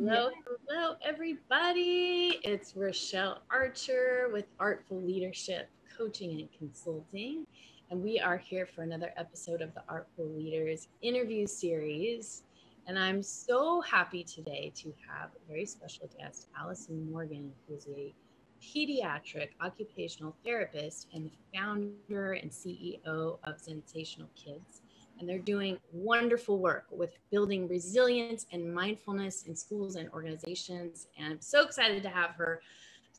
Yeah. Hello, hello, everybody. It's Rochelle Archer with Artful Leadership Coaching and Consulting. And we are here for another episode of the Artful Leaders interview series. And I'm so happy today to have a very special guest, Allison Morgan, who is a pediatric occupational therapist and the founder and CEO of Sensational Kids. And they're doing wonderful work with building resilience and mindfulness in schools and organizations. And I'm so excited to have her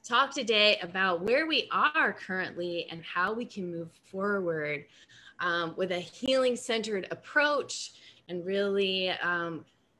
talk today about where we are currently and how we can move forward with a healing-centered approach and really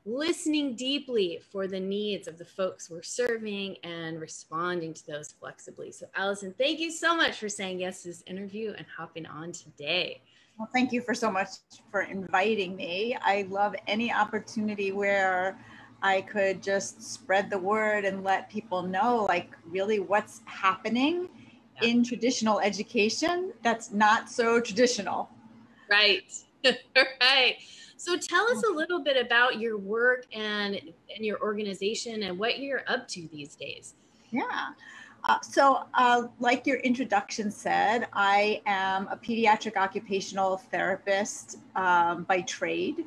listening deeply for the needs of the folks we're serving and responding to those flexibly. So Allison, thank you so much for saying yes to this interview and hopping on today. Well, thank you so much for inviting me. I love any opportunity where I could just spread the word and let people know like really what's happening in traditional education that's not so traditional. Right. Right. So tell us a little bit about your work and your organization and what you're up to these days. Yeah. Like your introduction said, I am a pediatric occupational therapist by trade.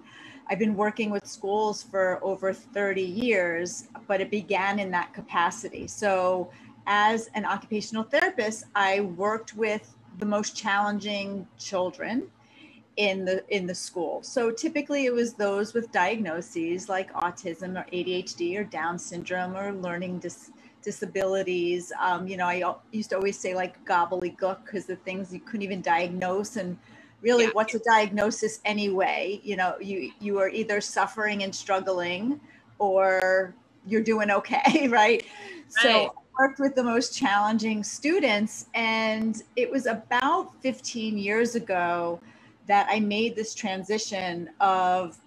I've been working with schools for over 30 years, but it began in that capacity. So as an occupational therapist, I worked with the most challenging children in the school. So typically it was those with diagnoses like autism or ADHD or Down syndrome or learning disabilities. I used to always say like gobbledygook because the things you couldn't even diagnose, and really what's a diagnosis anyway? You are either suffering and struggling or you're doing okay, right? So I worked with the most challenging students, and it was about 15 years ago that I made this transition of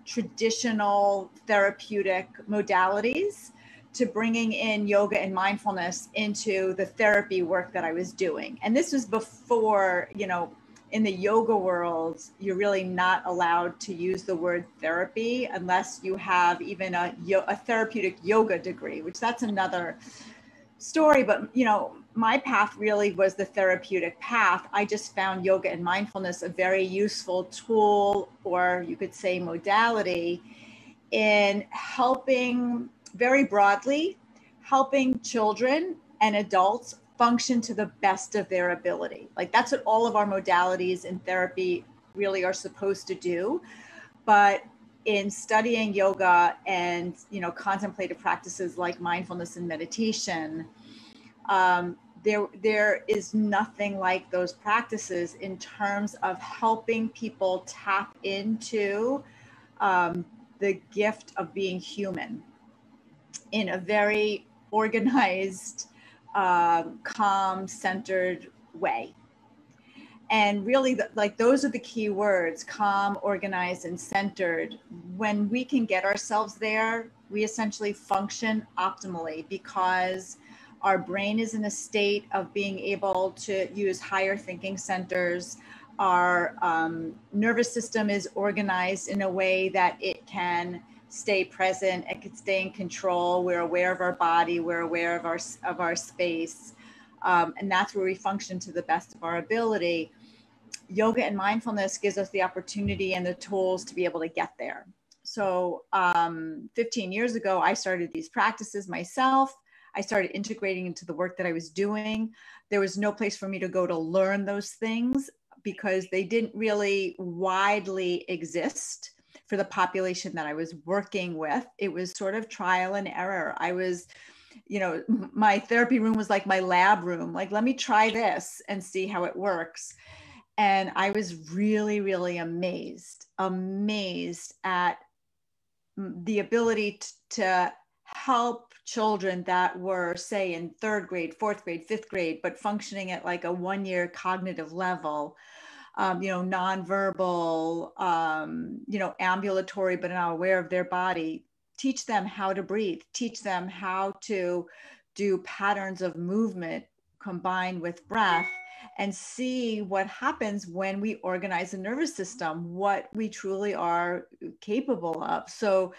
traditional therapeutic modalities to bringing in yoga and mindfulness into the therapy work that I was doing. And this was before, in the yoga world, you're really not allowed to use the word therapy unless you have even a therapeutic yoga degree, which that's another story. But, my path really was the therapeutic path. I just found yoga and mindfulness a very useful tool, or you could say modality, in helping, very broadly, helping children and adults function to the best of their ability. Like that's what all of our modalities in therapy really are supposed to do. But in studying yoga and, contemplative practices like mindfulness and meditation, there is nothing like those practices in terms of helping people tap into the gift of being human in a very organized, calm, centered way. And really, those are the key words: calm, organized, and centered. When we can get ourselves there, we essentially function optimally because our brain is in a state of being able to use higher thinking centers. Our nervous system is organized in a way that it can stay present, it can stay in control. We're aware of our body, we're aware of our space. And that's where we function to the best of our ability. Yoga and mindfulness gives us the opportunity and the tools to be able to get there. So 15 years ago, I started these practices myself. I started integrating into the work that I was doing. There was no place for me to go to learn those things because they didn't really widely exist for the population that I was working with. It was sort of trial and error. I was, my therapy room was like my lab room. Like, let me try this and see how it works. And I was really, really amazed at the ability to help children that were, say, in 3rd grade, 4th grade, 5th grade, but functioning at like a 1-year cognitive level, nonverbal, ambulatory, but not aware of their body. Teach them how to breathe, teach them how to do patterns of movement combined with breath, and see what happens when we organize the nervous system, what we truly are capable of. So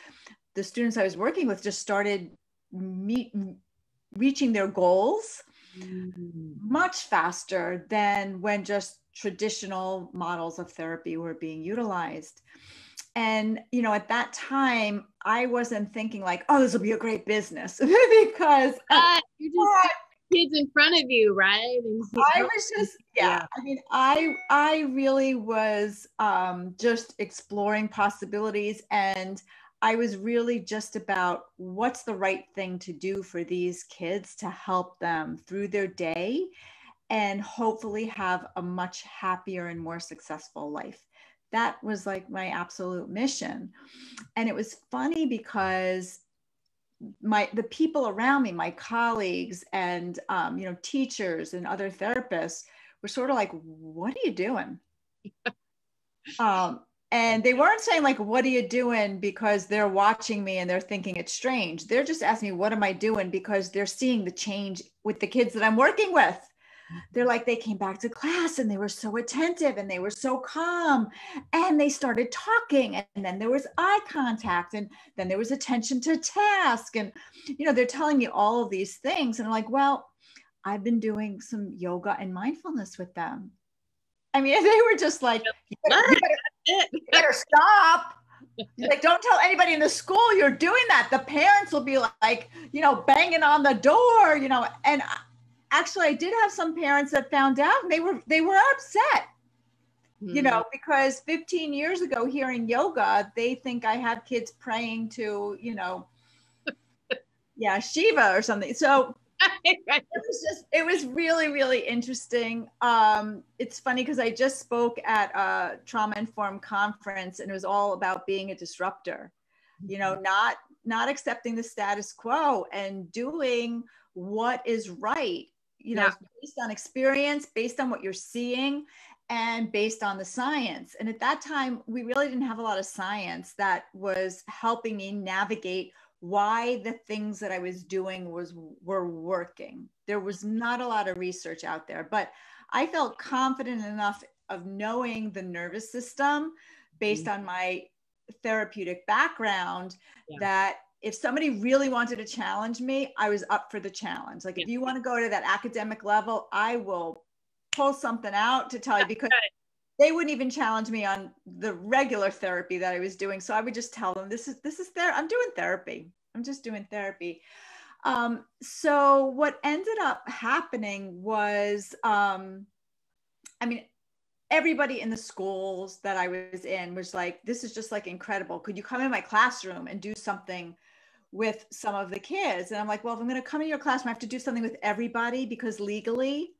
the students I was working with just started reaching their goals much faster than when just traditional models of therapy were being utilized. And, at that time, I wasn't thinking like, oh, this will be a great business because you just kids in front of you, right? I was just, I mean, I really was just exploring possibilities, and I was really just about what's the right thing to do for these kids to help them through their day and hopefully have a much happier and more successful life. That was like my absolute mission. And it was funny because the people around me, my colleagues and teachers and other therapists were sort of like, what are you doing? And they weren't saying like, what are you doing? Because they're watching me and they're thinking it's strange. They're just asking me, what am I doing? Because they're seeing the change with the kids that I'm working with. They're like, they came back to class and they were so attentive and they were so calm and they started talking, and then there was eye contact, and then there was attention to task. And, they're telling me all of these things. And I'm like, well, I've been doing some yoga and mindfulness with them. I mean, they were just like, you better stop. Like, don't tell anybody in the school you're doing that. The parents will be like, banging on the door, and actually, I did have some parents that found out, and they were upset, because 15 years ago here in yoga, they think I have kids praying to, Shiva or something. So it was really, really interesting. It's funny because I just spoke at a trauma-informed conference, and it was all about being a disruptor, not accepting the status quo and doing what is right. Based on experience, based on what you're seeing, and based on the science. And at that time, we really didn't have a lot of science that was helping me navigate why the things that I was doing were working. There was not a lot of research out there, but I felt confident enough of knowing the nervous system based on my therapeutic background that if somebody really wanted to challenge me, I was up for the challenge. Like, if you want to go to that academic level, I will pull something out to tell you, because they wouldn't even challenge me on the regular therapy that I was doing. So I would just tell them, this is I'm doing therapy. I'm just doing therapy. So what ended up happening was, everybody in the schools that I was in was like, this is just like incredible. Could you come in my classroom and do something with some of the kids? And I'm like, well, if I'm going to come in your classroom, I have to do something with everybody, because legally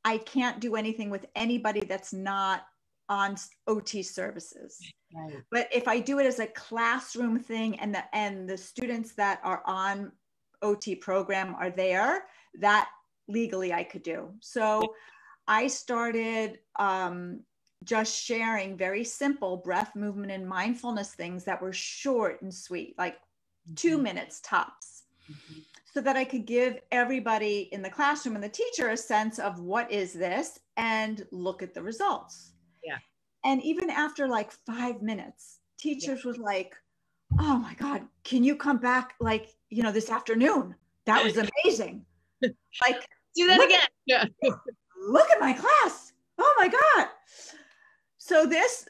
I can't do anything with anybody that's not on OT services. Right. But if I do it as a classroom thing, and the students that are on OT program are there, that legally I could do. So I started just sharing very simple breath, movement, and mindfulness things that were short and sweet, like 2 minutes tops, so that I could give everybody in the classroom and the teacher a sense of what is this, and look at the results. Yeah. And even after like 5 minutes, teachers was like, oh my God, can you come back this afternoon? That was amazing. Like, do that again. Look at my class. Oh my God. So this,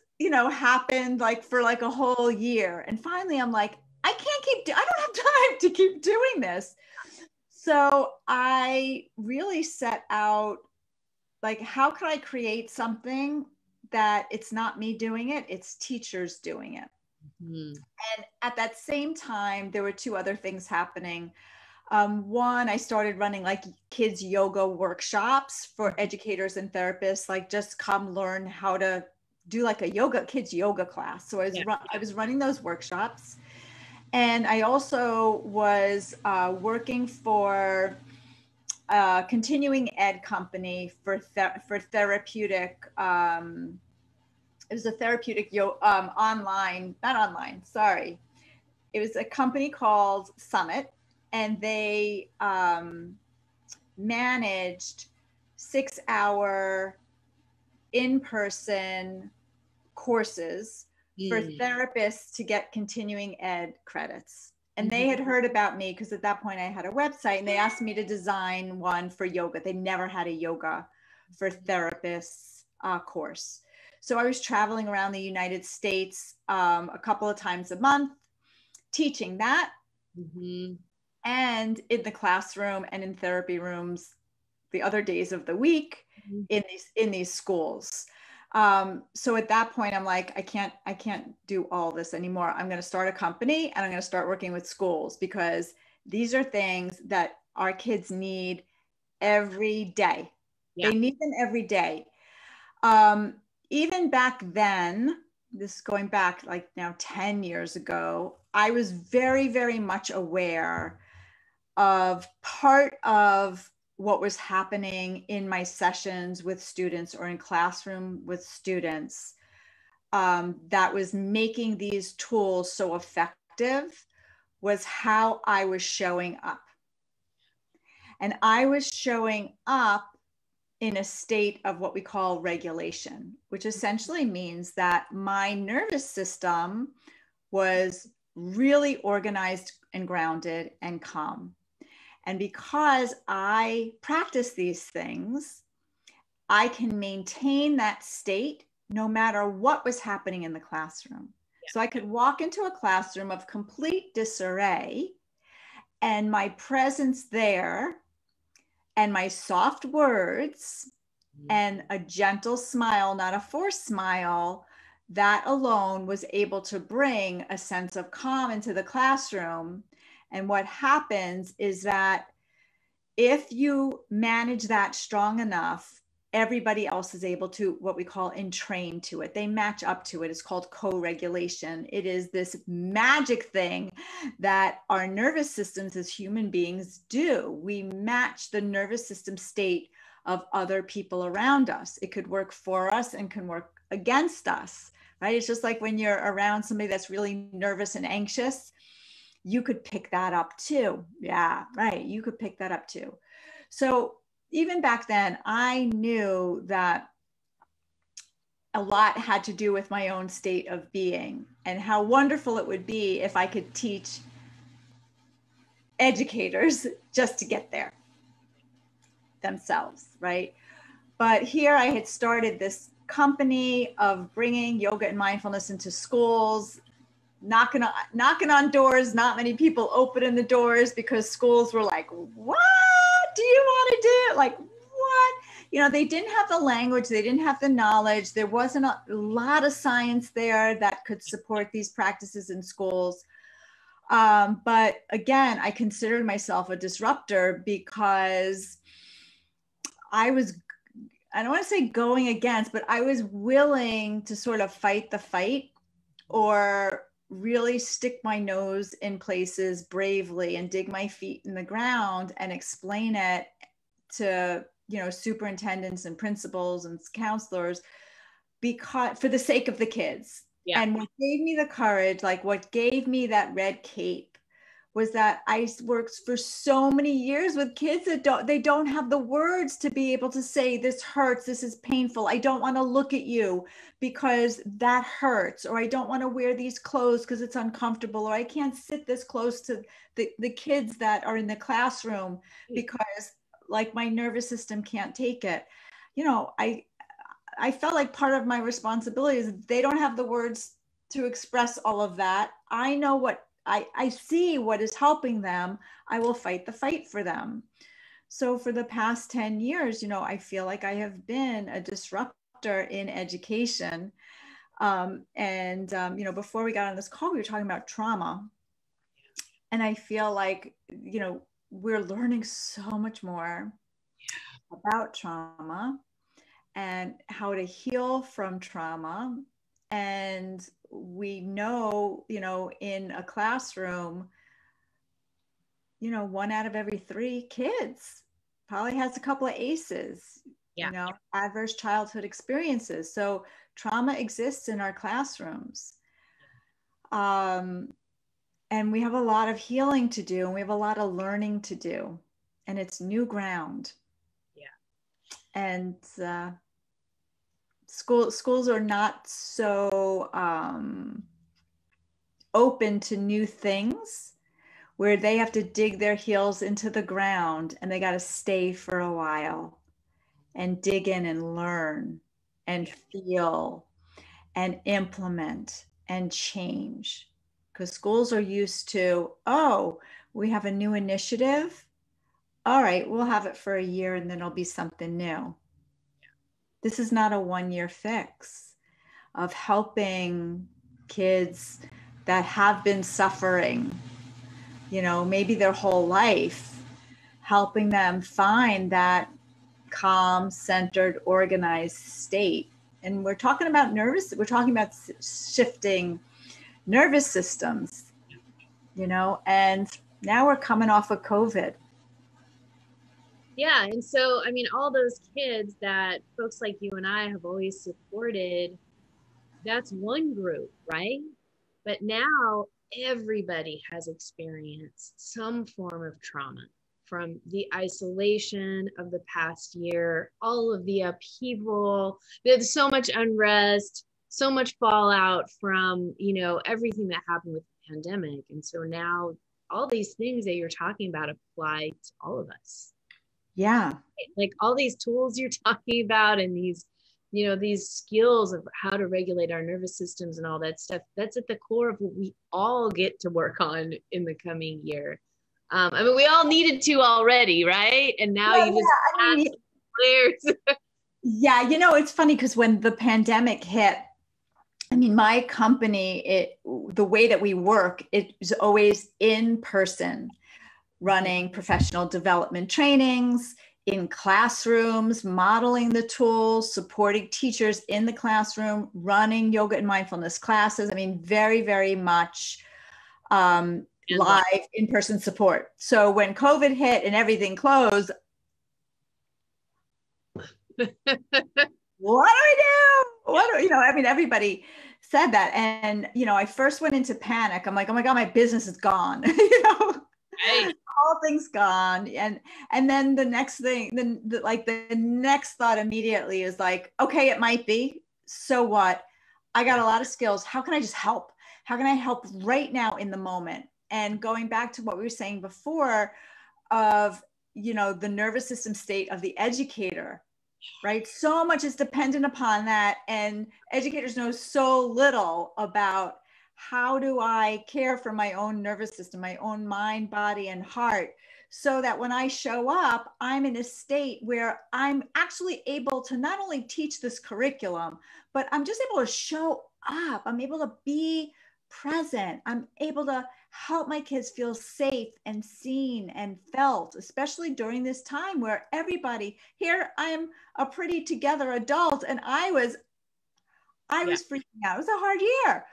happened like for like a whole year. And finally I'm like, I don't have time to keep doing this. So I really set out, like, how can I create something that it's not me doing it, it's teachers doing it. Mm-hmm. And at that same time, there were 2 other things happening. One, I started running like kids yoga workshops for educators and therapists, like just come learn how to do like a kids yoga class. So I was running those workshops. And I also was working for a continuing ed company for therapeutic. It was a therapeutic online, not online, sorry. It was a company called Summit, and they managed 6-hour in-person courses for therapists to get continuing ed credits. And they had heard about me because at that point I had a website, and they asked me to design one for yoga. They never had a yoga for therapists course. So I was traveling around the United States a couple of times a month, teaching that. And in the classroom and in therapy rooms the other days of the week in these schools. So at that point, I'm like, I can't do all this anymore. I'm going to start a company and I'm going to start working with schools, because these are things that our kids need every day. They need them every day. Even back then, this is going back like now 10 years ago, I was very, very much aware of part of what was happening in my sessions with students or in classroom with students that was making these tools so effective was how I was showing up. And I was showing up in a state of what we call regulation, which essentially means that my nervous system was really organized and grounded and calm. And because I practice these things, I can maintain that state no matter what was happening in the classroom. So I could walk into a classroom of complete disarray, and my presence there and my soft words and a gentle smile, not a forced smile, that alone was able to bring a sense of calm into the classroom. And what happens is that if you manage that strong enough, everybody else is able to, what we call, entrain to it. They match up to it. It's called co-regulation. It is this magic thing that our nervous systems as human beings do. We match the nervous system state of other people around us. It could work for us and can work against us, right? It's just like when you're around somebody that's really nervous and anxious, you could pick that up too. Yeah, right. You could pick that up too. So even back then, I knew that a lot had to do with my own state of being and how wonderful it would be if I could teach educators just to get there themselves, right? But here I had started this company of bringing yoga and mindfulness into schools, knocking on doors. Not many people opening the doors because schools were like, what do you want to do? Like, what? You know, they didn't have the language, they didn't have the knowledge. There wasn't a lot of science there that could support these practices in schools. But again, I considered myself a disruptor because I don't want to say going against, but I was willing to sort of fight the fight, or really stick my nose in places bravely and dig my feet in the ground and explain it to, you know, superintendents and principals and counselors, because for the sake of the kids. And what gave me the courage, like what gave me that red cape, was that I worked for so many years with kids that don't have the words to be able to say, this hurts, this is painful, I don't want to look at you because that hurts, or I don't want to wear these clothes because it's uncomfortable, or I can't sit this close to the kids that are in the classroom because like my nervous system can't take it. You know, I felt like part of my responsibility is they don't have the words to express all of that. I know what I see what is helping them. I will fight the fight for them. So for the past 10 years, you know, I feel like I have been a disruptor in education. You know, before we got on this call, we were talking about trauma. And I feel like, you know, we're learning so much more about trauma and how to heal from trauma. And we know, you know, in a classroom, you know, 1 out of every 3 kids probably has a couple of ACEs, you know, adverse childhood experiences. So trauma exists in our classrooms. And we have a lot of healing to do, and we have a lot of learning to do, and it's new ground. And schools are not so open to new things, where they have to dig their heels into the ground and they got to stay for a while and dig in and learn and feel and implement and change. Because schools are used to, oh, we have a new initiative. All right, we'll have it for a year and then it'll be something new. This is not a 1-year fix of helping kids that have been suffering, you know, maybe their whole life, helping them find that calm, centered, organized state. And we're talking about shifting nervous systems, you know, and now we're coming off of COVID. Yeah. And so, I mean, all those kids that folks like you and I have always supported, that's one group, right? But now everybody has experienced some form of trauma, from the isolation of the past year, all of the upheaval. There's so much unrest, so much fallout from, you know, everything that happened with the pandemic. And so now all these things that you're talking about apply to all of us. Yeah. Like all these tools you're talking about and these, you know, these skills of how to regulate our nervous systems and all that stuff, that's at the core of what we all get to work on in the coming year. I mean, we all needed to already, right? And now you just add layers. Yeah, you know, it's funny because when the pandemic hit, I mean, my company, the way that we work, it is always in person, running professional development trainings in classrooms, modeling the tools, supporting teachers in the classroom, running yoga and mindfulness classes. I mean, very, very much live in-person support. So when COVID hit and everything closed, what do we do? You know, I mean, everybody said that. And, you know, I first went into panic. I'm like, oh my God, my business is gone. You know, right. All things gone. And then the next thing, the next thought immediately is like, okay, it might be. So what? I got a lot of skills. How can I just help? How can I help right now in the moment? And going back to what we were saying before of, you know, the nervous system state of the educator, right? So much is dependent upon that. And educators know so little about how do I care for my own nervous system, my own mind, body, and heart, so that when I show up, I'm in a state where I'm actually able to not only teach this curriculum, but I'm just able to show up. I'm able to be present. I'm able to help my kids feel safe and seen and felt, especially during this time where everybody here, I am a pretty together adult, and I was freaking out. It was a hard year.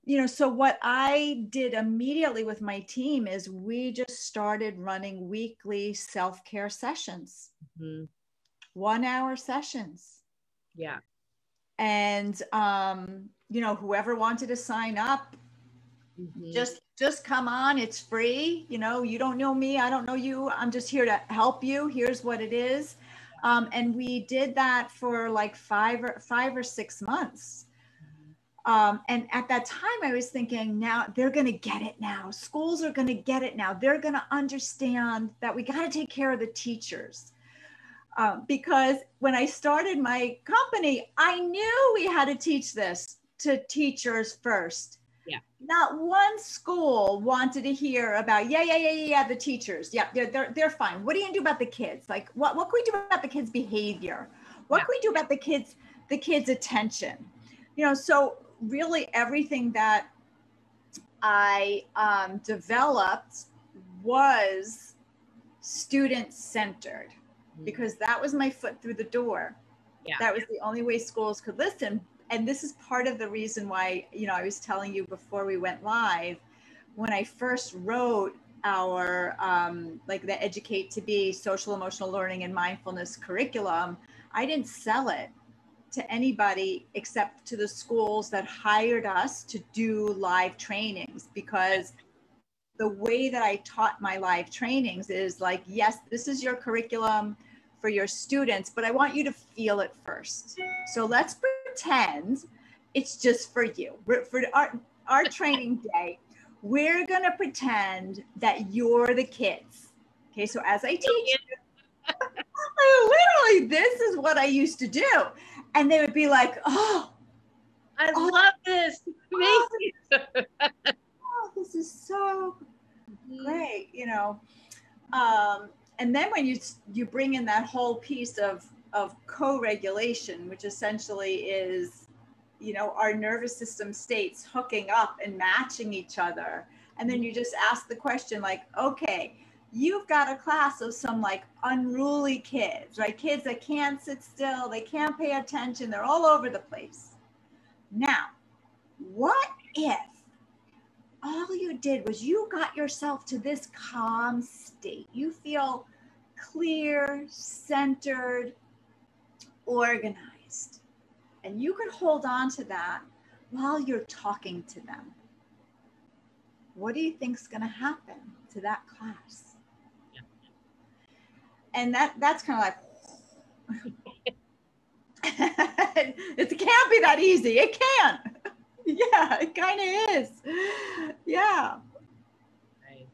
You know, so what I did immediately with my team is we just started running weekly self-care sessions, 1-hour sessions. Yeah. And, you know, whoever wanted to sign up, just come on. It's free. You know, you don't know me. I don't know you. I'm just here to help you. Here's what it is. And we did that for like 5 or 6 months. And at that time I was thinking, now they're going to get it now. Schools are going to get it now. They're going to understand that we got to take care of the teachers. Because when I started my company, I knew we had to teach this to teachers first. Yeah. Not one school wanted to hear about, the teachers. Yeah, they're fine. What are you gonna do about the kids? Like, what can we do about the kids' behavior? What can we do about the kids' attention? You know, so really everything that I developed was student-centered, because that was my foot through the door. Yeah. That was the only way schools could listen. And this is part of the reason why, you know, I was telling you before we went live, when I first wrote our, like the Educate to Be social emotional learning and mindfulness curriculum, I didn't sell it to anybody except to the schools that hired us to do live trainings, because the way that I taught my live trainings is like, yes, this is your curriculum for your students, but I want you to feel it first. So let's pretend it's just for you. For our training day, we're going to pretend that you're the kids. Okay, so as I teach you, literally, this is what I used to do. And they would be like, oh, I love this. This is so great, you know. And then when you bring in that whole piece of co-regulation, which essentially is, you know, our nervous system states hooking up and matching each other. And then you just ask the question like, okay, you've got a class of some like unruly kids, right? Kids that can't sit still, they can't pay attention, they're all over the place. Now, what if all you did was you got yourself to this calm state? You feel clear, centered, organized. And you could hold on to that while you're talking to them. What do you think is going to happen to that class? Yeah. And that's kind of like, it can't be that easy. It can't. Yeah, it kind of is. Yeah. Right.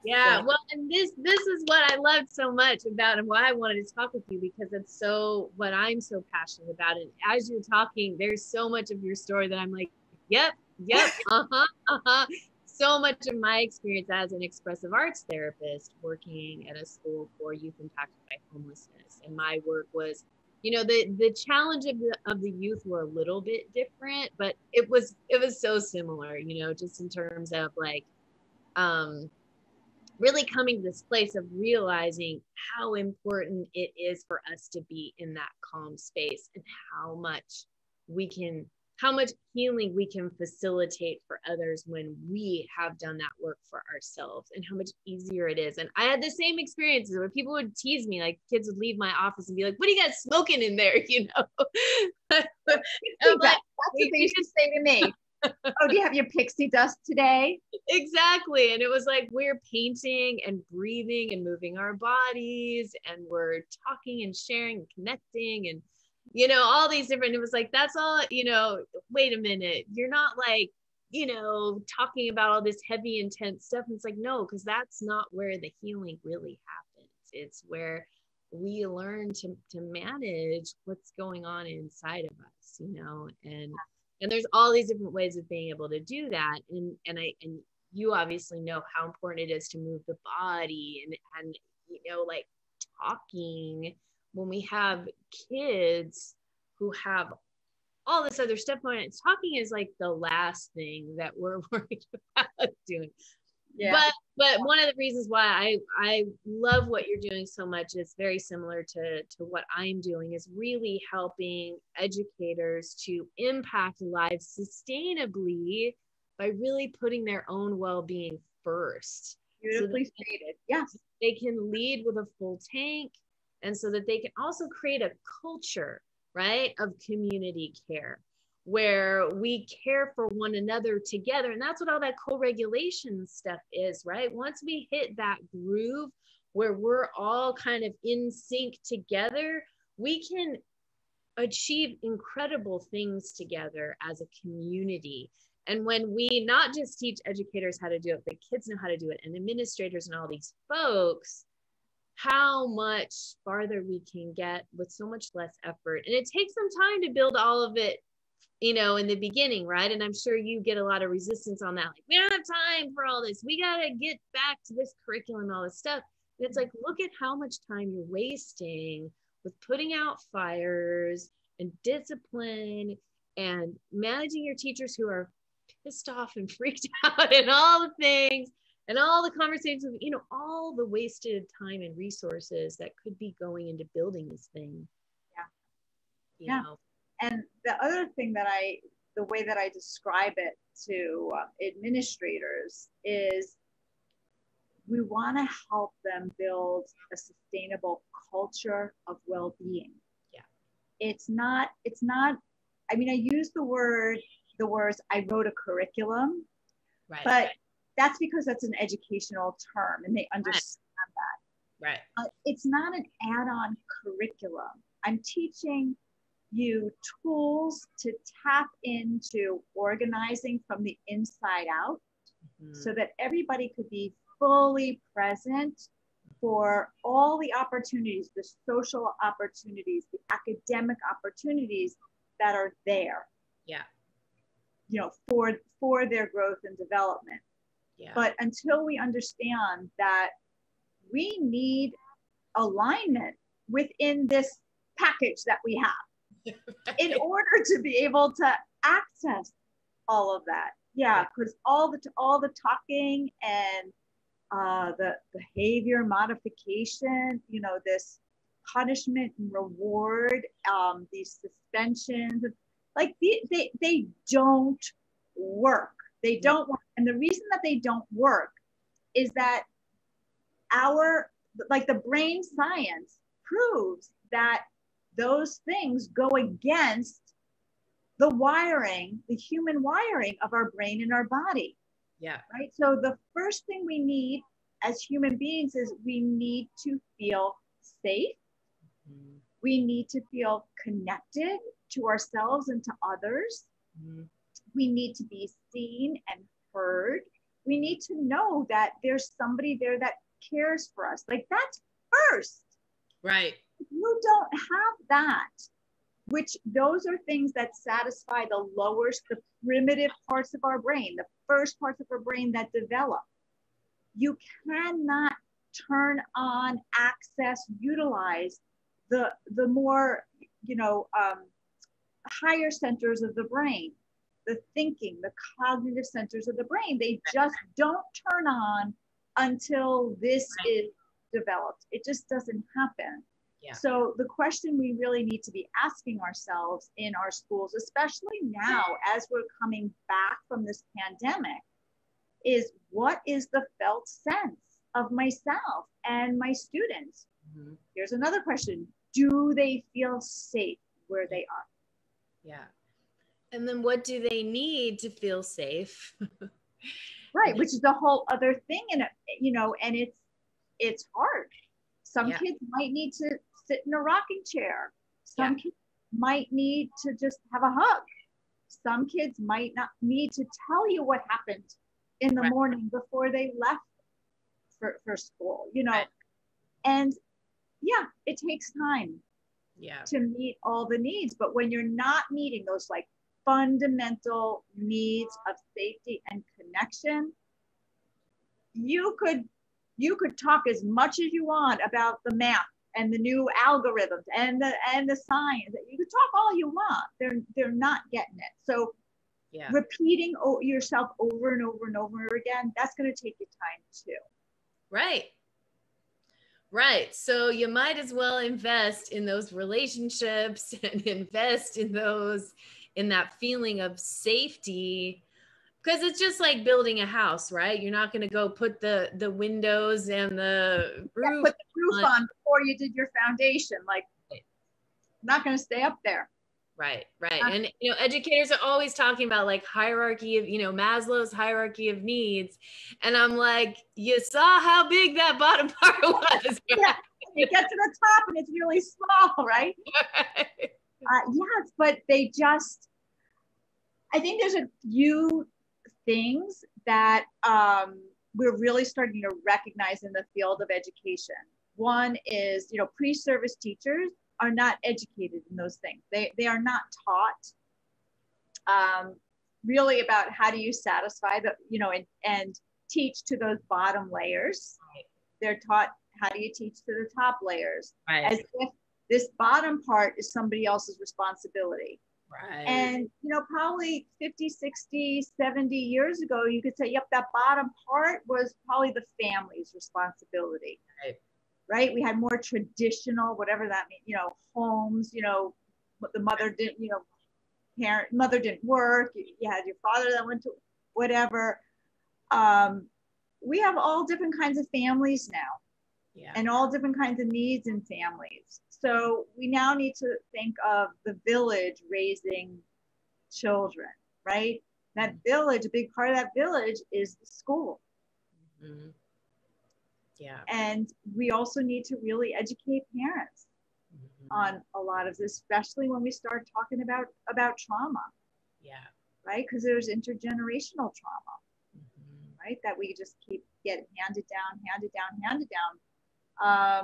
Yeah, well, and this is what I loved so much about and why I wanted to talk with you, because it's so what I'm so passionate about. And as you're talking, there's so much of your story that I'm like, yep, so much of my experience as an expressive arts therapist working at a school for youth impacted by homelessness. And my work was, you know, the challenge of the youth were a little bit different, but it was so similar, you know, just in terms of like, really coming to this place of realizing how important it is for us to be in that calm space, and how much healing we can facilitate for others when we have done that work for ourselves, and how much easier it is. And I had the same experiences where people would tease me, like kids would leave my office and be like, what do you got smoking in there? You know, that's what they used to say to me. Oh, do you have your pixie dust today? Exactly. And it was like, we're painting and breathing and moving our bodies, and we're talking and sharing and connecting, and, you know, all these different, it was like, that's all, you know, wait a minute, you're not like, you know, talking about all this heavy, intense stuff. And it's like, no, because that's not where the healing really happens. It's where we learn to manage what's going on inside of us, you know, and there's all these different ways of being able to do that. And you obviously know how important it is to move the body and, you know, like talking when we have kids who have all this other stuff going on. Talking is like the last thing that we're worried about doing. Yeah. But one of the reasons why I love what you're doing so much is very similar to what I'm doing, is really helping educators to impact lives sustainably by really putting their own well-being first. Beautifully stated. Yes. They can lead with a full tank, and so that they can also create a culture, right, of community care, where we care for one another together. And that's what all that co-regulation stuff is, right? Once we hit that groove where we're all kind of in sync together, we can achieve incredible things together as a community. And when we not just teach educators how to do it, but kids know how to do it, and administrators and all these folks, how much farther we can get with so much less effort. And it takes some time to build all of it, you know, in the beginning, right? And I'm sure you get a lot of resistance on that. Like, we don't have time for all this. We got to get back to this curriculum, all this stuff. And it's like, look at how much time you're wasting with putting out fires and discipline and managing your teachers who are pissed off and freaked out and all the things and all the conversations, you know, all the wasted time and resources that could be going into building this thing. Yeah. You know. And the other thing the way that I describe it to administrators is we want to help them build a sustainable culture of well-being. Yeah. It's not, I mean, I use the words, I wrote a curriculum, right, but that's because that's an educational term and they understand that. Right. It's not an add-on curriculum. I'm teaching you tools to tap into organizing from the inside out, so that everybody could be fully present for all the opportunities, the social opportunities, the academic opportunities that are there. Yeah. You know, for their growth and development. Yeah. But until we understand that we need alignment within this package that we have in order to be able to access all of that. Yeah, because all the talking and the behavior modification, you know, this punishment and reward, these suspensions, like they don't work. They don't work. And the reason that they don't work is that the brain science proves that those things go against the wiring, the human wiring of our brain and our body. Yeah. Right. So the first thing we need as human beings is we need to feel safe. Mm-hmm. We need to feel connected to ourselves and to others. Mm-hmm. We need to be seen and heard. We need to know that there's somebody there that cares for us. Like, that's first. Right. If you don't have that, which those are things that satisfy the primitive parts of our brain, the first parts of our brain that develop. You cannot turn on, access, utilize the more, higher centers of the brain, the thinking, the cognitive centers of the brain. They just don't turn on until this is developed. It just doesn't happen. Yeah. So the question we really need to be asking ourselves in our schools, especially now as we're coming back from this pandemic, is what is the felt sense of myself and my students? Mm-hmm. Here's another question. Do they feel safe where they are? Yeah. And then what do they need to feel safe? Right, which is the whole other thing. And, and it's hard. Some kids might need to sit in a rocking chair. Some kids might need to just have a hug. Some kids might not need to tell you what happened in the morning before they left for school, and it takes time to meet all the needs. But when you're not meeting those like fundamental needs of safety and connection, you could talk as much as you want about the math and the new algorithms and the science. You could talk all you want. They're not getting it. So repeating yourself over and over and over again, that's going to take you time too. Right. So you might as well invest in those relationships and invest in that feeling of safety. Because it's just like building a house, right? You're not going to go put the windows and the roof, put the roof on before you did your foundation. Like, not going to stay up there. Right. And, educators are always talking about like hierarchy of, Maslow's hierarchy of needs. And I'm like, you saw how big that bottom part was. Yeah, you get to the top and it's really small, right? Yes, but I think there's a few things that we're really starting to recognize in the field of education. One is, pre-service teachers are not educated in those things. They are not taught really about how do you satisfy and teach to those bottom layers. Right. They're taught how do you teach to the top layers, as if this bottom part is somebody else's responsibility. Right. And, probably 50, 60, 70 years ago, you could say, yep, that bottom part was probably the family's responsibility. Right. We had more traditional, whatever that means, homes, the mother didn't, mother didn't work. You had your father that went to whatever. We have all different kinds of families now, and all different kinds of needs in families. So we now need to think of the village raising children, right? That village, a big part of that village is the school. Mm-hmm. Yeah. And we also need to really educate parents. Mm-hmm. on a lot of this, especially when we start talking about trauma. Yeah. Right? Because there's intergenerational trauma, Mm-hmm. right? That we just keep getting handed down.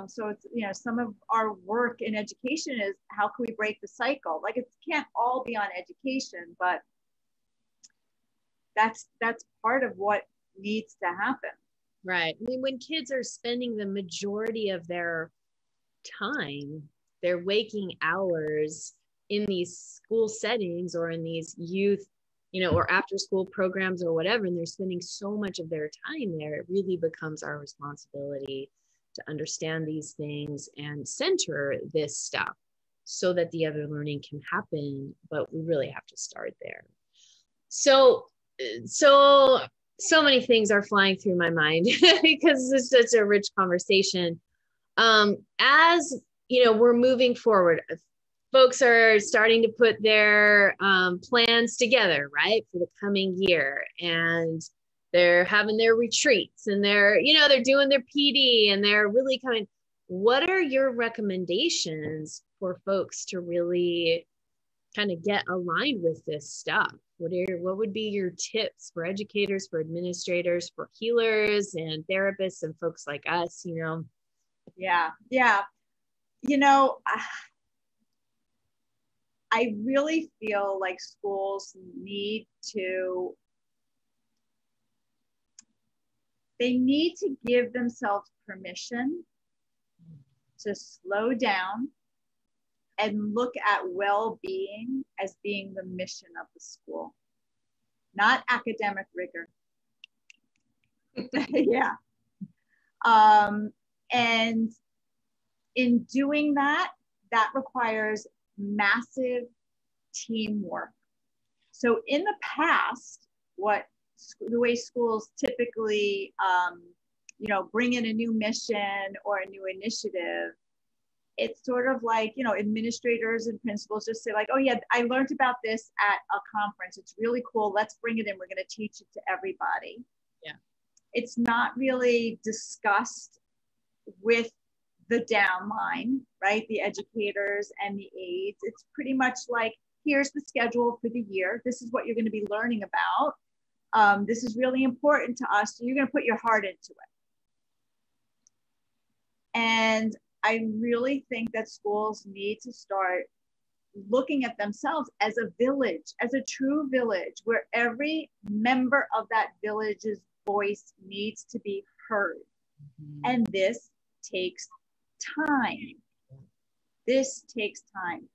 So it's, you know, some of our work in education is how can we break the cycle? Like it can't all be on education, but that's part of what needs to happen. Right. I mean, when kids are spending the majority of their time, their waking hours in these school settings or in these youth, you know, or after school programs or whatever, and they're spending so much of their time there, it really becomes our responsibility to understand these things and center this stuff so that the other learning can happen. But we really have to start there. So many things are flying through my mind because it's such a rich conversation. As you know, we're moving forward. Folks are starting to put their plans together, right, for the coming year, and they're having their retreats, and they're doing their PD, and they're really coming. What are your recommendations for folks to really kind of get aligned with this stuff? What would be your tips for educators, for administrators, for healers and therapists and folks like us, you know? Yeah. You know, I really feel like schools need to give themselves permission to slow down and look at well-being as being the mission of the school, not academic rigor. Yeah. And in doing that requires massive teamwork. So in the past, the way schools typically, bring in a new mission or a new initiative, it's sort of like, administrators and principals just say like, oh yeah, I learned about this at a conference. It's really cool. Let's bring it in. We're going to teach it to everybody. Yeah. It's not really discussed with the downline, right? The educators and the aides. It's pretty much like, here's the schedule for the year. This is what you're going to be learning about. This is really important to us. So you're going to put your heart into it. And I really think that schools need to start looking at themselves as a village, as a true village, where every member of that village's voice needs to be heard. Mm-hmm. And this takes time. This takes time.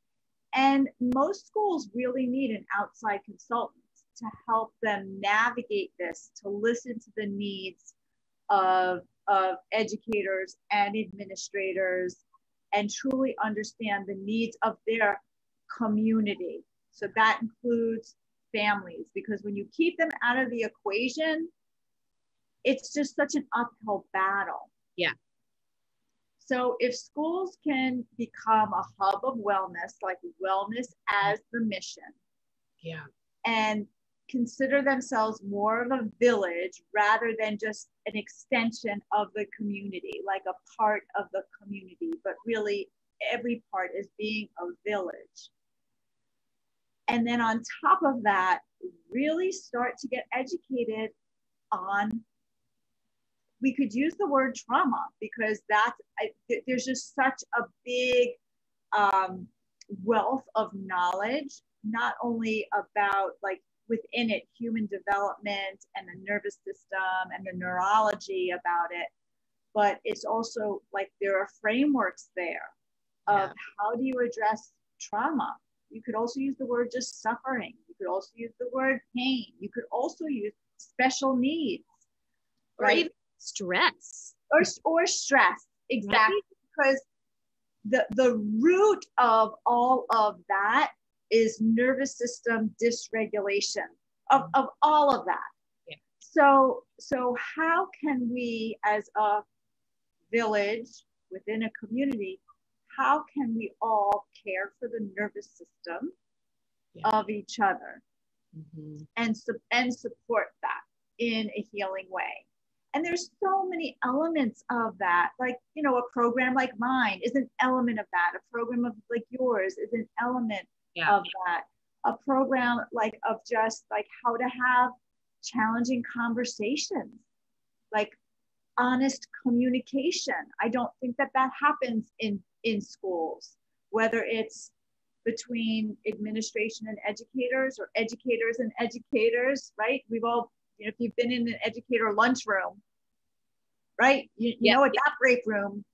And most schools really need an outside consultant to help them navigate this, to listen to the needs of educators and administrators and truly understand the needs of their community. So that includes families, because when you keep them out of the equation, it's just such an uphill battle. Yeah. So if schools can become a hub of wellness, like wellness as the mission, yeah, and consider themselves more of a village rather than just an extension of the community, like a part of the community, but really every part is being a village. And then on top of that, really start to get educated on, we could use the word trauma, because there's just such a big wealth of knowledge, not only about like within it, human development and the nervous system and the neurology about it, but it's also like there are frameworks there of how do you address trauma. You could also use the word just suffering. You could also use the word pain. You could also use special needs, right? Or even stress. Or stress, exactly. Right? Because the root of all of that is nervous system dysregulation of all of that. Yeah. So how can we as a village within a community, how can we all care for the nervous system of each other and support that in a healing way? And there's so many elements of that. Like, you know, a program like mine is an element of that. A program of like yours is an element of that. A program like of just like how to have challenging conversations, like honest communication. I don't think that that happens in schools, whether it's between administration and educators or educators and educators, right? We've all, you know, if you've been in an educator lunchroom, right? You know what that break room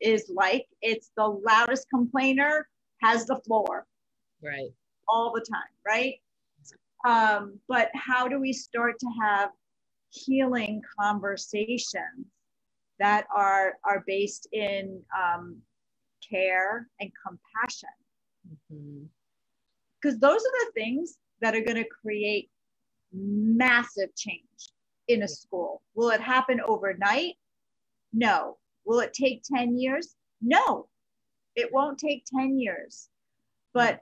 is like. It's the loudest complainer has the floor. Right. All the time, right? But how do we start to have healing conversations that are based in care and compassion? Because those are the things that are going to create massive change in a school. Will it happen overnight? No. Will it take 10 years? No, it won't take 10 years. But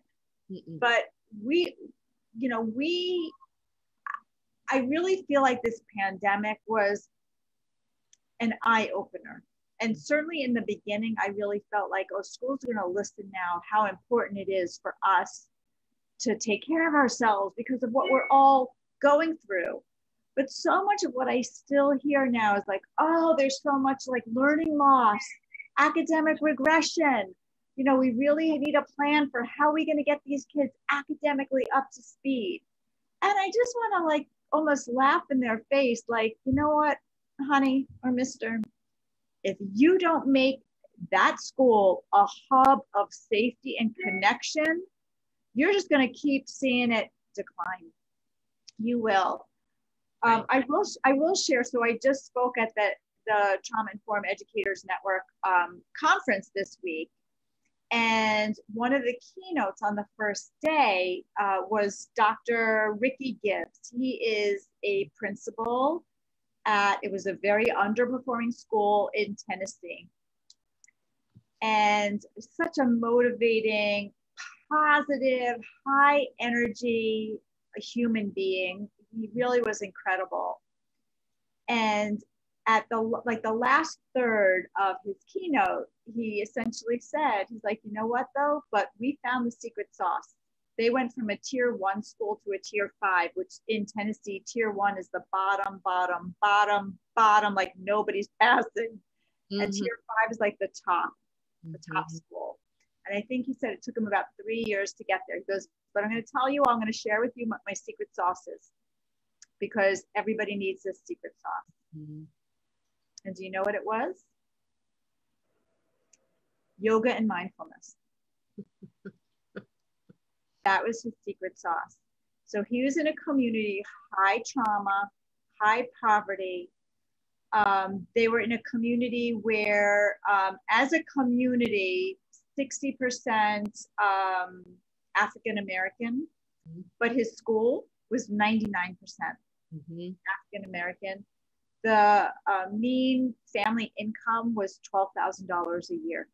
we, you know, I really feel like this pandemic was an eye opener. And certainly in the beginning, I really felt like, oh, schools are going to listen now, how important it is for us to take care of ourselves because of what we're all going through. But so much of what I still hear now is like, oh, there's so much like learning loss, academic regression. You know, we really need a plan for how we're going to get these kids academically up to speed. And I just want to like almost laugh in their face, like, you know what, honey or mister, if you don't make that school a hub of safety and connection, you're just going to keep seeing it decline. You will. I will share. So I just spoke at the Trauma Informed Educators Network conference this week. And one of the keynotes on the first day was Dr. Ricky Gibbs. He is a principal it was a very underperforming school in Tennessee. And such a motivating, positive, high energy human being. He really was incredible. And at the last third of his keynote, he essentially said, he's like, you know what though, but we found the secret sauce. They went from a tier 1 school to a tier 5, which in Tennessee, tier 1 is the bottom, like nobody's passing. And tier 5 is like the top school. And I think he said it took him about 3 years to get there. He goes, but I'm going to tell you, I'm going to share with you what my secret sauce is, because everybody needs this secret sauce. And do you know what it was? Yoga and mindfulness. That was his secret sauce. So he was in a community, high trauma, high poverty. They were in a community where, as a community, 60% African-American, but his school was 99% African-American. The mean family income was $12,000 a year.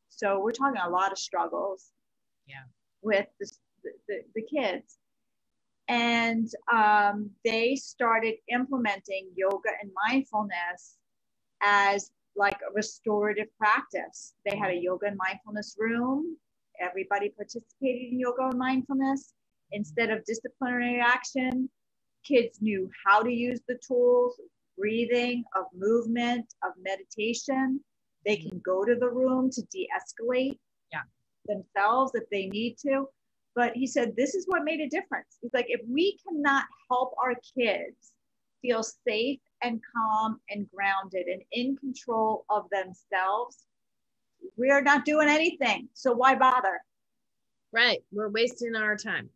So we're talking a lot of struggles with the kids. And they started implementing yoga and mindfulness as like a restorative practice. They had a yoga and mindfulness room. Everybody participated in yoga and mindfulness. Instead of disciplinary action, kids knew how to use the tools, breathing, of movement, of meditation. They can go to the room to de-escalate themselves if they need to. But he said, this is what made a difference. He's like, if we cannot help our kids feel safe and calm and grounded and in control of themselves, we're not doing anything. So why bother? Right. We're wasting our time.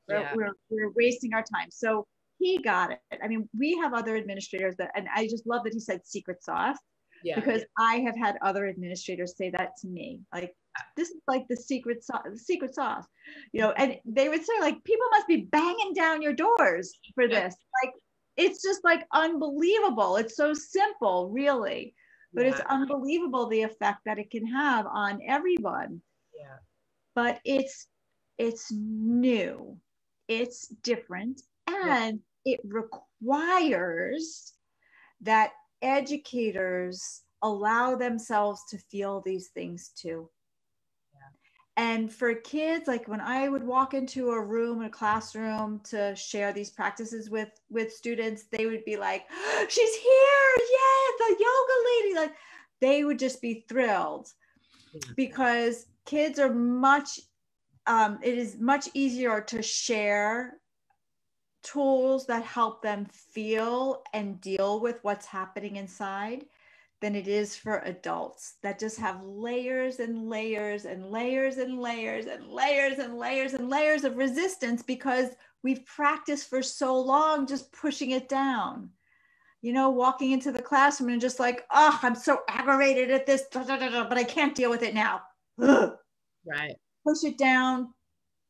We're wasting our time. So he got it. I mean, we have other administrators and I just love that he said secret sauce, because I have had other administrators say that to me, like, this is like the secret sauce, you know, and they would say like, people must be banging down your doors for this. Like, it's just like unbelievable. It's so simple, really, but it's unbelievable the effect that it can have on everyone. But it's new, it's different, and it requires that educators allow themselves to feel these things too. And for kids, like when I would walk into a room, a classroom to share these practices with students, they would be like, oh, she's here. Yeah, the yoga lady. Like they would just be thrilled because kids are it is much easier to share tools that help them feel and deal with what's happening inside than it is for adults that just have layers and layers and layers and layers and layers and layers and layers of resistance because we've practiced for so long just pushing it down. You know, walking into the classroom and just like, oh, I'm so aggravated at this, but I can't deal with it now. Ugh. Right. Push it down,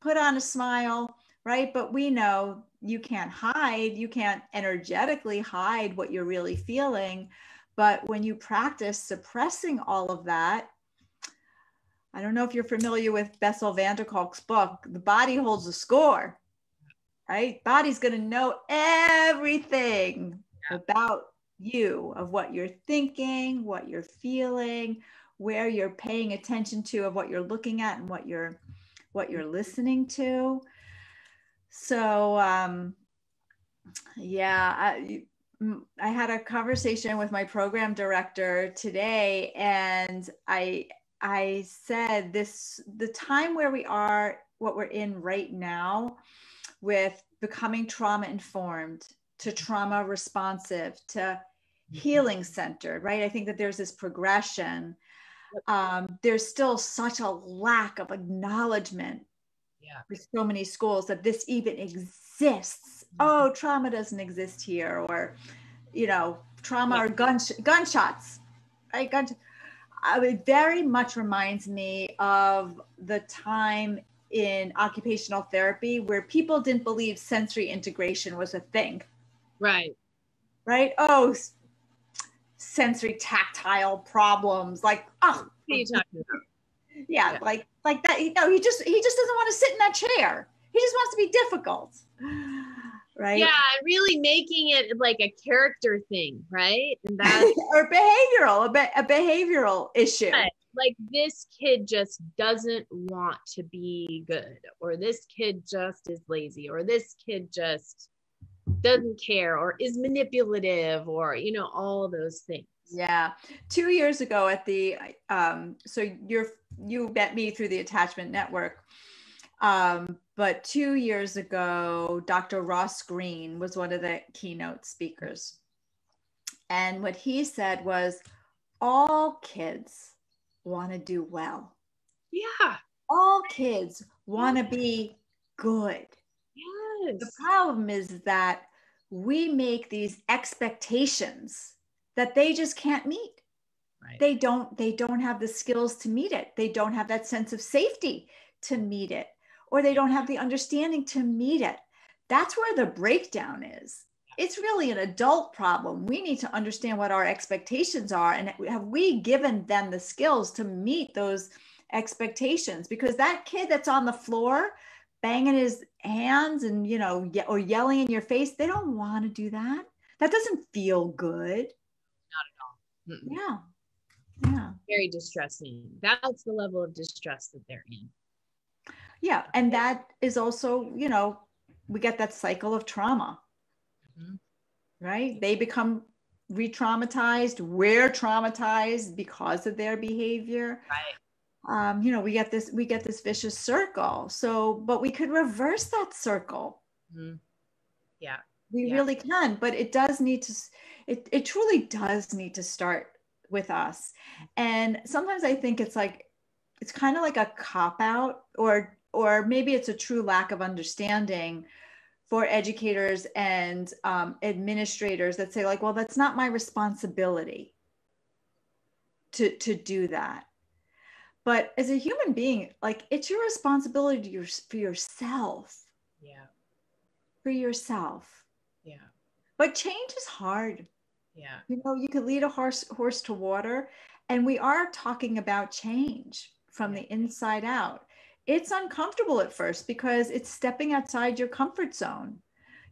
put on a smile, right? But we know you can't hide, you can't energetically hide what you're really feeling. But when you practice suppressing all of that, I don't know if you're familiar with Bessel van der Kolk's book, The Body Holds the Score, right? Body's going to know everything about you, of what you're thinking, what you're feeling, where you're paying attention to, of what you're looking at and what you're listening to. So, I had a conversation with my program director today, and I said the time where we are, what we're in right now with becoming trauma informed to trauma responsive to healing centered, right? I think that there's this progression. There's still such a lack of acknowledgement with so many schools that this even exists. Oh, trauma doesn't exist here, or, you know, trauma or gunshots, right? It very much reminds me of the time in occupational therapy where people didn't believe sensory integration was a thing. Right. Right? Oh, sensory tactile problems. Like, oh. What are you talking about? Yeah, like that. You know, he just doesn't want to sit in that chair. He just wants to be difficult, right? Yeah, really making it like a character thing, right? And that's or behavioral, a behavioral issue. Right. Like this kid just doesn't want to be good, or this kid just is lazy, or this kid just doesn't care, or is manipulative, or, you know, all those things. Yeah. 2 years ago at the, so you met me through the Attachment Network. But 2 years ago, Dr. Ross Green was one of the keynote speakers. And what he said was, all kids want to do well. Yeah. All kids want to be good. Yes. The problem is that we make these expectations that they just can't meet. Right. They don't have the skills to meet it. They don't have that sense of safety to meet it, or they don't have the understanding to meet it. That's where the breakdown is. It's really an adult problem. We need to understand what our expectations are, and have we given them the skills to meet those expectations? Because that kid that's on the floor banging his hands and, you know, or yelling in your face, they don't want to do that. That doesn't feel good. Not at all. Mm-mm. Yeah. Yeah. Very distressing. That's the level of distress that they're in. Yeah. And that is also, you know, we get that cycle of trauma, right? They become re-traumatized. We're traumatized because of their behavior. Right. You know, we get this vicious circle. So, but we could reverse that circle. Mm-hmm. Yeah. We really can, but it does need to, it truly does need to start with us. And sometimes I think it's kind of like a cop-out, or maybe it's a true lack of understanding for educators and administrators that say like, well, that's not my responsibility to do that. But as a human being, like, it's your responsibility for yourself. Yeah. For yourself. Yeah. But change is hard. Yeah. You know, you could lead a horse to water, and we are talking about change from the inside out. It's uncomfortable at first because it's stepping outside your comfort zone.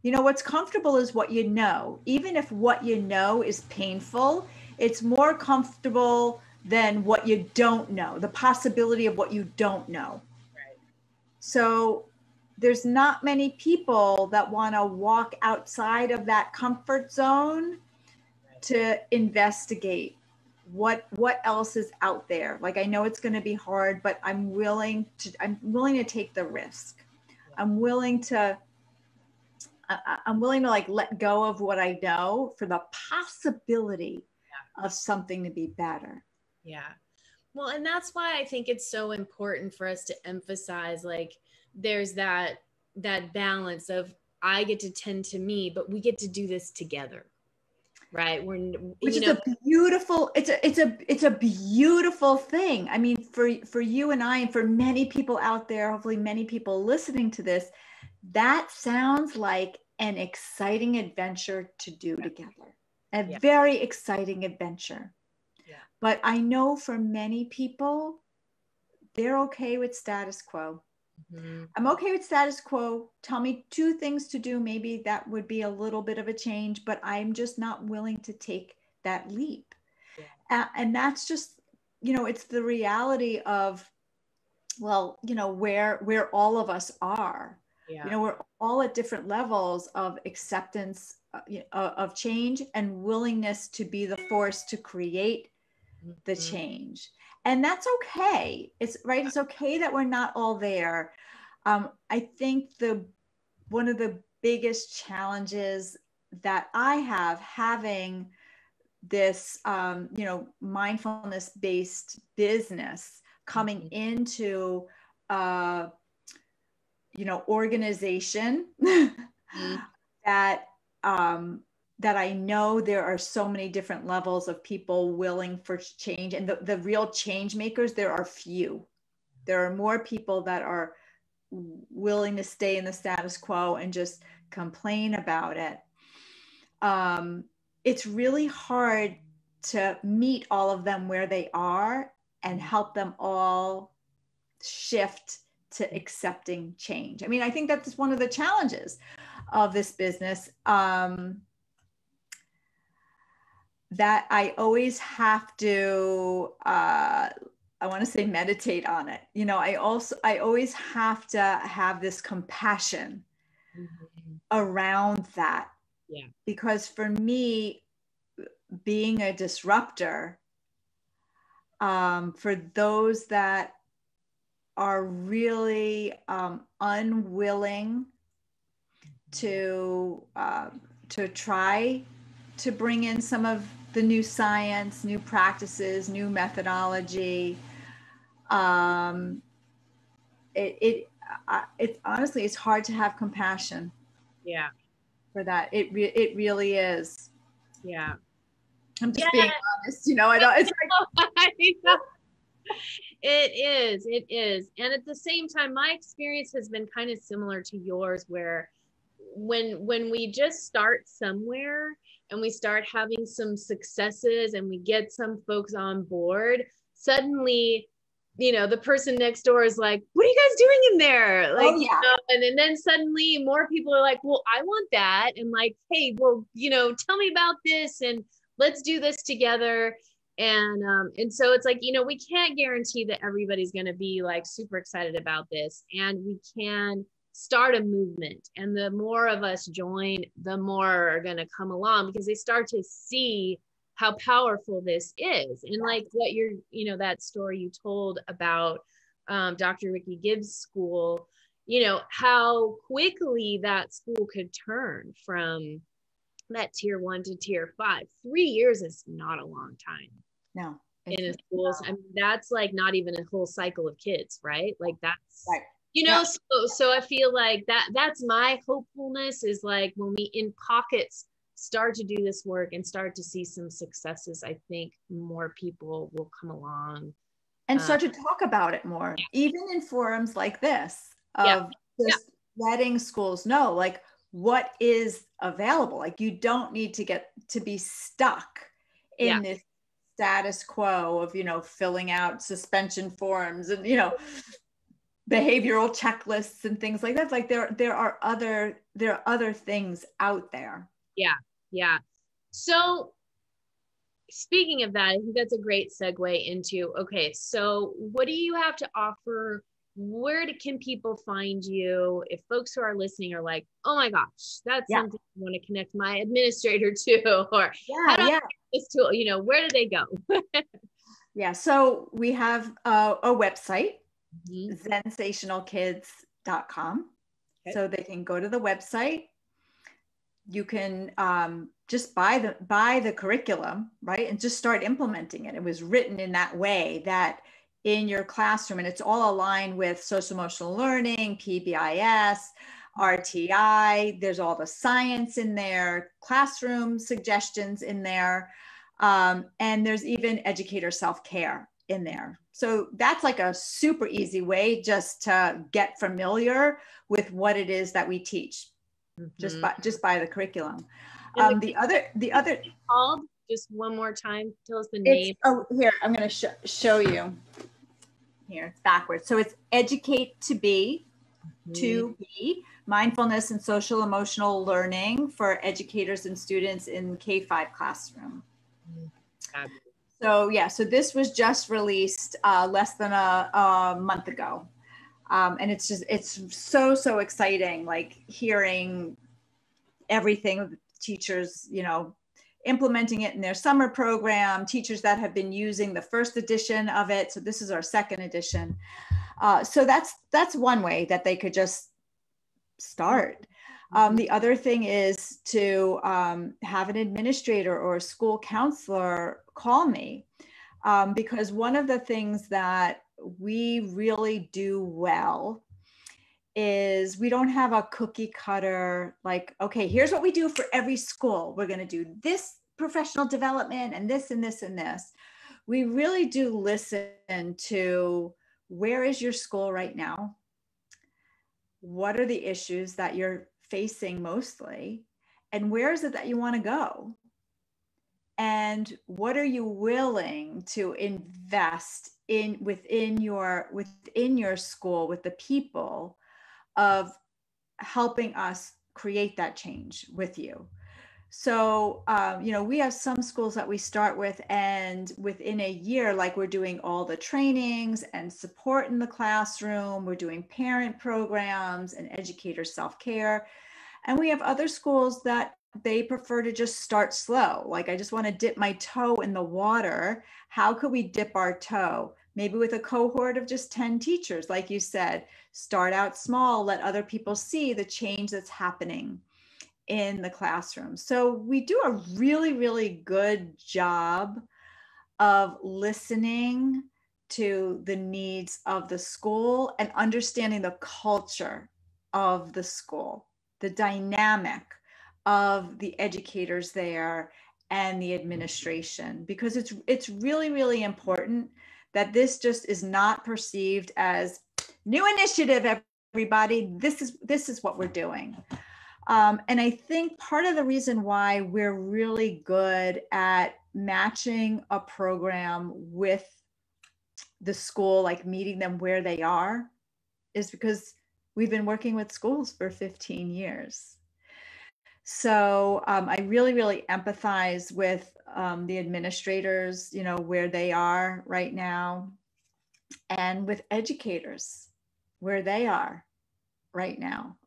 You know, what's comfortable is what you know. Even if what you know is painful, it's more comfortable than what you don't know, the possibility of what you don't know. Right. So there's not many people that want to walk outside of that comfort zone to investigate what else is out there. Like, I know it's going to be hard, but I'm willing to take the risk. I'm willing to like let go of what I know for the possibility of something to be better. Yeah. Well, and that's why I think it's so important for us to emphasize, like, there's that balance of, I get to tend to me, but we get to do this together. Right. Which is a beautiful, it's a beautiful thing. I mean, for you and I, and for many people out there, hopefully many people listening to this, that sounds like an exciting adventure to do together. A very exciting adventure. Yeah. But I know for many people, they're okay with status quo. Mm-hmm. I'm okay with status quo. Tell me 2 things to do. Maybe that would be a little bit of a change, but I'm just not willing to take that leap. Yeah. And that's just, you know, it's the reality of, well, you know, where all of us are. Yeah. You know, we're all at different levels of acceptance of change and willingness to be the force to create the change. And that's okay. It's right. It's okay that we're not all there. I think one of the biggest challenges that I have having this, you know, mindfulness based business coming into, you know, organization that I know there are so many different levels of people willing for change, and the real change makers, there are few. There are more people that are willing to stay in the status quo and just complain about it. It's really hard to meet all of them where they are and help them all shift to accepting change. I mean, I think that's one of the challenges of this business, that I always have to, I want to say meditate on it. You know, I always have to have this compassion around that. Yeah. Because for me, being a disruptor, for those that are really unwilling to try to bring in some of the new science, new practices, new methodology, it honestly, it's hard to have compassion. Yeah. For that, it really is. Yeah. I'm just being honest, you know. I don't. It's like it is, and at the same time, my experience has been kind of similar to yours, where when we just start somewhere and we start having some successes and we get some folks on board, suddenly, you know, the person next door is like, what are you guys doing in there? Like, you know, and then suddenly more people are like, well, I want that. And like, hey, well, you know, tell me about this and let's do this together. And so it's like, you know, we can't guarantee that everybody's going to be like super excited about this, and we can start a movement. And the more of us join, the more are going to come along, because they start to see how powerful this is. And like what you know, that story you told about Dr. Ricky Gibbs' school, you know, how quickly that school could turn from that tier 1 to tier 5. 3 years is not a long time. No. In a school. I mean, that's like not even a whole cycle of kids, right? Like that's, you know, so I feel like that's my hopefulness, is like when we in pockets start to do this work and start to see some successes, I think more people will come along and start to talk about it more, even in forums like this, of just letting schools know like what is available. Like, you don't need to get to be stuck in this status quo of, you know, filling out suspension forms and, you know, behavioral checklists and things like that. Like there are other there are other things out there. Yeah. Yeah. So speaking of that, I think that's a great segue into, okay, so what do you have to offer? Where can people find you? If folks who are listening are like, oh my gosh, that's something I want to connect my administrator to, or how do I get this tool? You know, where do they go? Yeah, so we have a website, sensationalkids.com. Okay. So they can go to the website. You can just buy the curriculum, right? And just start implementing it. It was written in that way that in your classroom, and it's all aligned with social emotional learning, PBIS, RTI. There's all the science in there, classroom suggestions in there. And there's even educator self-care in there. So that's like a super easy way just to get familiar with what it is that we teach. Just by the curriculum. The other called, just one more time, tell us the name. Oh, here, I'm going to show you. Here, it's backwards. So it's Educate to Be, to be, mindfulness and social emotional learning for educators and students in K-5 classroom. So yeah, so this was just released less than a month ago. And it's so exciting, like hearing everything, teachers, you know, implementing it in their summer program, teachers that have been using the first edition of it. So this is our second edition. So that's one way that they could just start. The other thing is to have an administrator or a school counselor call me, because one of the things that we really do well is we don't have a cookie cutter, like, okay, here's what we do for every school. We're going to do this professional development and this and this and this. We really do listen to where is your school right now? What are the issues that you're facing mostly? And where is it that you want to go? And what are you willing to invest in within your school, with the people, of helping us create that change with you? So, you know, we have some schools that we start with, and within a year, like, we're doing all the trainings and support in the classroom. We're doing parent programs and educator self-care. And we have other schools that they prefer to just start slow. Like, I just want to dip my toe in the water. How could we dip our toe? Maybe with a cohort of just 10 teachers, like you said, start out small, let other people see the change that's happening in the classroom. So we do a really, really good job of listening to the needs of the school and understanding the culture of the school, the dynamic of the educators there and the administration, because it's really, really important that this just is not perceived as new initiative, everybody. This is what we're doing. And I think part of the reason why we're really good at matching a program with the school, like meeting them where they are, is because we've been working with schools for 15 years. So I really, really empathize with the administrators, you know, where they are right now, and with educators where they are right now.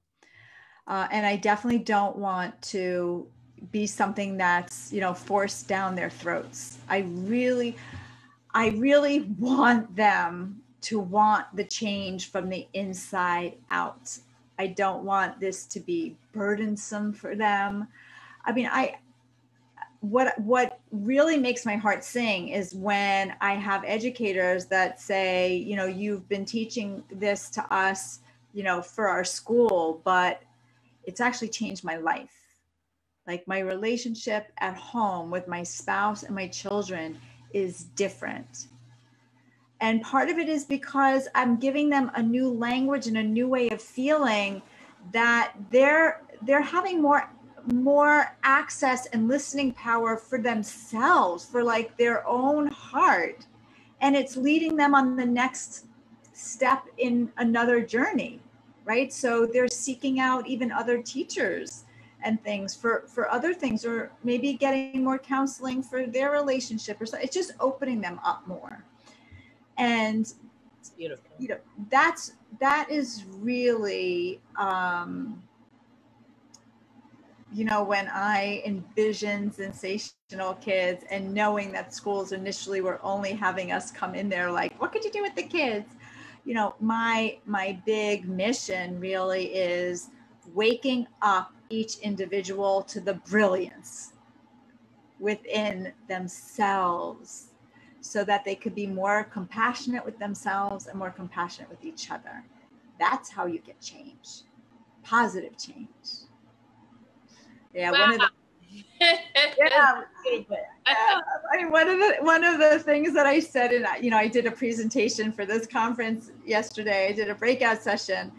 And I definitely don't want to be something that's, you know, forced down their throats. I really want them to want the change from the inside out. I don't want this to be burdensome for them. I mean, what really makes my heart sing is when I have educators that say, you know, you've been teaching this to us, you know, for our school, but it's actually changed my life. Like, my relationship at home with my spouse and my children is different. And part of it is because I'm giving them a new language and a new way of feeling, that they're having more access and listening power for themselves, for like their own heart. And it's leading them on the next step in another journey, right? So they're seeking out even other teachers and things for other things, or maybe getting more counseling for their relationship or something. It's just opening them up more. And It's beautiful. You know, that is really, you know, when I envision sensational kids and knowing that schools initially were only having us come in there like, what could you do with the kids? You know, my big mission really is waking up each individual to the brilliance within themselves so that they could be more compassionate with themselves and more compassionate with each other. That's how you get change, positive change. Yeah, wow. one of the I mean, one of the things that I said, and you know, I did a presentation for this conference yesterday. I did a breakout session,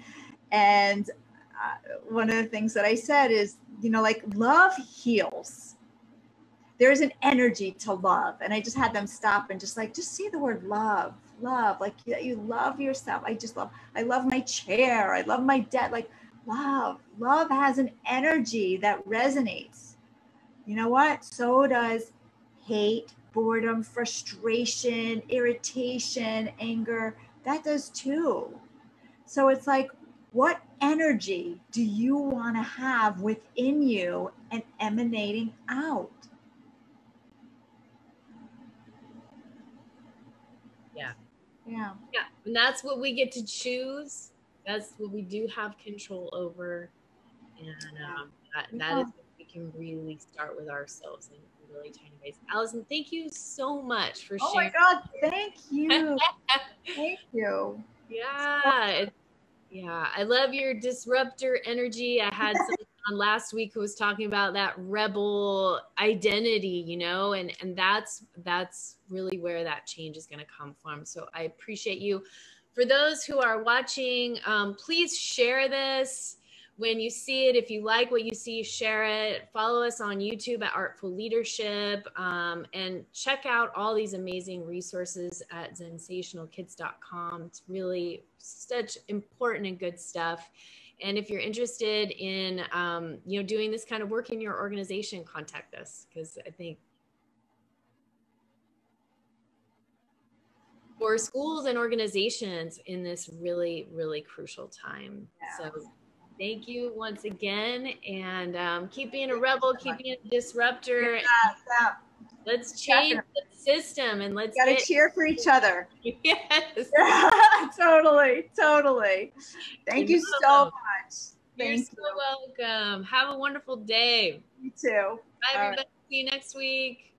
and one of the things that I said is, you know, like, love heals. There's an energy to love, and I just had them stop and just see the word love, like you love yourself. I love my chair. I love my debt. Like, love has an energy that resonates. You know what? So does hate, boredom, frustration, irritation, anger. That does too. So it's like, what energy do you want to have within you and emanating out? Yeah. Yeah. Yeah. And that's what we get to choose. That's what we do have control over. And that is what we can really start with ourselves in really tiny ways. Allison, thank you so much for sharing. Oh my God, thank you. Thank you. Yeah. Yeah. I love your disruptor energy. I had someone on last week who was talking about that rebel identity, you know, and that's really where that change is going to come from. So I appreciate you. For those who are watching, please share this when you see it. If you like what you see, share it. Follow us on YouTube at Artful Leadership, and check out all these amazing resources at sensationalkids.com. It's really such important and good stuff. And if you're interested in, you know, doing this kind of work in your organization, contact us, because I think for schools and organizations in this really, really crucial time. Yeah. So thank you once again, and keep being a rebel, keep being a disruptor. Yeah. Let's change the system, and let's gotta cheer for each other. Yes. Totally. Thank you so much. You're so welcome. Have a wonderful day. You too. Bye, everybody. See you next week.